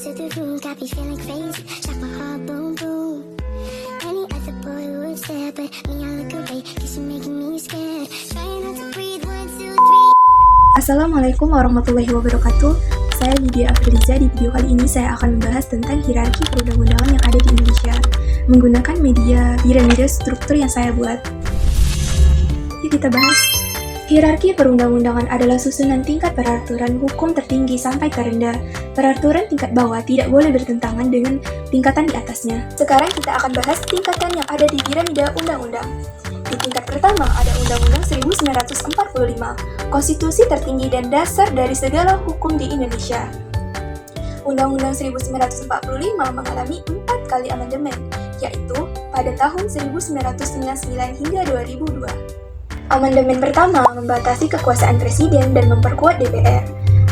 to the room, got me feeling crazy. Shot my heart, boom, boom. Any other boy would stare, but me, I look away, cause you're making me scared. Trying not to breathe, 1, 2, 3. Assalamualaikum warahmatullahi wabarakatuh. Saya Lydia Afriza. Di video kali ini saya akan membahas tentang hierarki perundang-undangan yang ada di Indonesia menggunakan media piramida struktur yang saya buat. Yuk kita bahas. Hierarki perundang-undangan adalah susunan tingkat peraturan hukum tertinggi sampai terendah. Peraturan tingkat bawah tidak boleh bertentangan dengan tingkatan di atasnya. Sekarang kita akan bahas tingkatan yang ada di piramida undang-undang. Di tingkat pertama ada Undang-Undang 1945, konstitusi tertinggi dan dasar dari segala hukum di Indonesia. Undang-Undang 1945 mengalami 4 kali amandemen, yaitu pada tahun 1999 hingga 2002. Amandemen pertama membatasi kekuasaan presiden dan memperkuat DPR.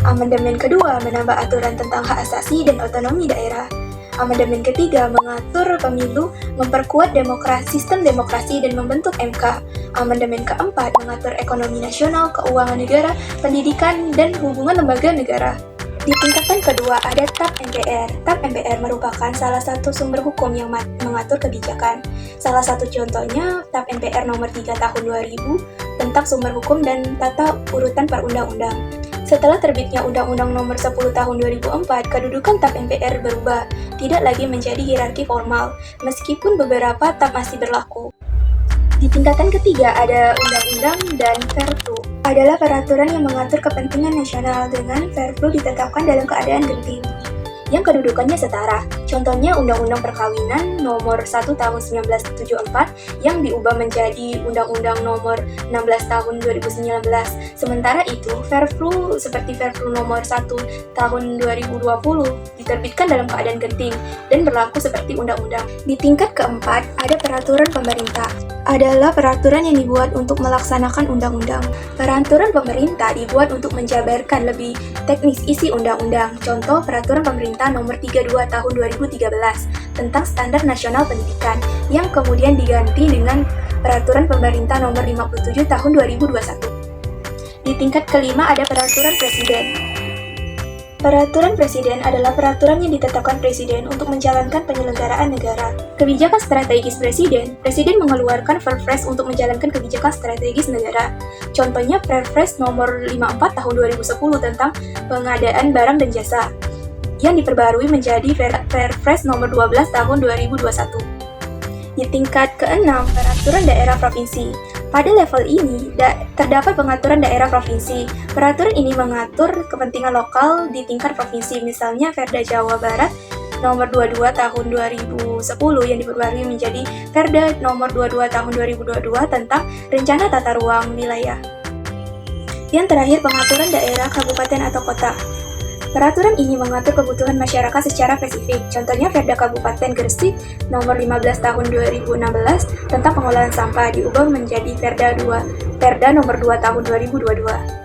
Amandemen kedua menambah aturan tentang hak asasi dan otonomi daerah. Amandemen ketiga mengatur pemilu, memperkuat sistem demokrasi dan membentuk MK. Amandemen keempat mengatur ekonomi nasional, keuangan negara, pendidikan, dan hubungan lembaga negara. Di tingkatan kedua ada TAP MPR. TAP MPR merupakan salah satu sumber hukum yang mengatur kebijakan. Salah satu contohnya TAP MPR nomor 3 tahun 2000 tentang sumber hukum dan tata urutan perundang-undang. Setelah terbitnya Undang-Undang nomor 10 tahun 2004, kedudukan TAP MPR berubah, tidak lagi menjadi hierarki formal, meskipun beberapa TAP masih berlaku. Di tingkatan ketiga ada Undang-Undang dan Perpru. Adalah peraturan yang mengatur kepentingan nasional dengan Perpru ditetapkan dalam keadaan genting, yang kedudukannya setara. Contohnya Undang-Undang Perkawinan nomor 1 tahun 1974 yang diubah menjadi Undang-Undang nomor 16 tahun 2019. Sementara itu, Perpru seperti Perpru nomor 1 tahun 2020 diterbitkan dalam keadaan genting dan berlaku seperti undang-undang. Di tingkat keempat ada peraturan pemerintah. Adalah peraturan yang dibuat untuk melaksanakan undang-undang. Peraturan pemerintah dibuat untuk menjabarkan lebih teknis isi undang-undang. Contoh peraturan pemerintah nomor 32 tahun 2013 tentang standar nasional pendidikan yang kemudian diganti dengan peraturan pemerintah nomor 57 tahun 2021. Di tingkat kelima ada peraturan presiden. Peraturan presiden adalah peraturan yang ditetapkan presiden untuk menjalankan penyelenggaraan negara. Kebijakan strategis presiden mengeluarkan Perpres untuk menjalankan kebijakan strategis negara. Contohnya Perpres nomor 54 tahun 2010 tentang pengadaan barang dan jasa, yang diperbarui menjadi Perpres nomor 12 tahun 2021. Di tingkat keenam, peraturan daerah provinsi. Pada level ini, terdapat pengaturan daerah provinsi. Peraturan ini mengatur kepentingan lokal di tingkat provinsi, misalnya Perda Jawa Barat nomor 22 tahun 2010 yang diperbarui menjadi Perda nomor 22 tahun 2022 tentang rencana tata ruang wilayah. Yang terakhir, pengaturan daerah, kabupaten atau kota. Peraturan ini mengatur kebutuhan masyarakat secara spesifik. Contohnya Perda Kabupaten Gresik nomor 15 tahun 2016 tentang pengolahan sampah diubah menjadi Perda nomor 2 tahun 2022.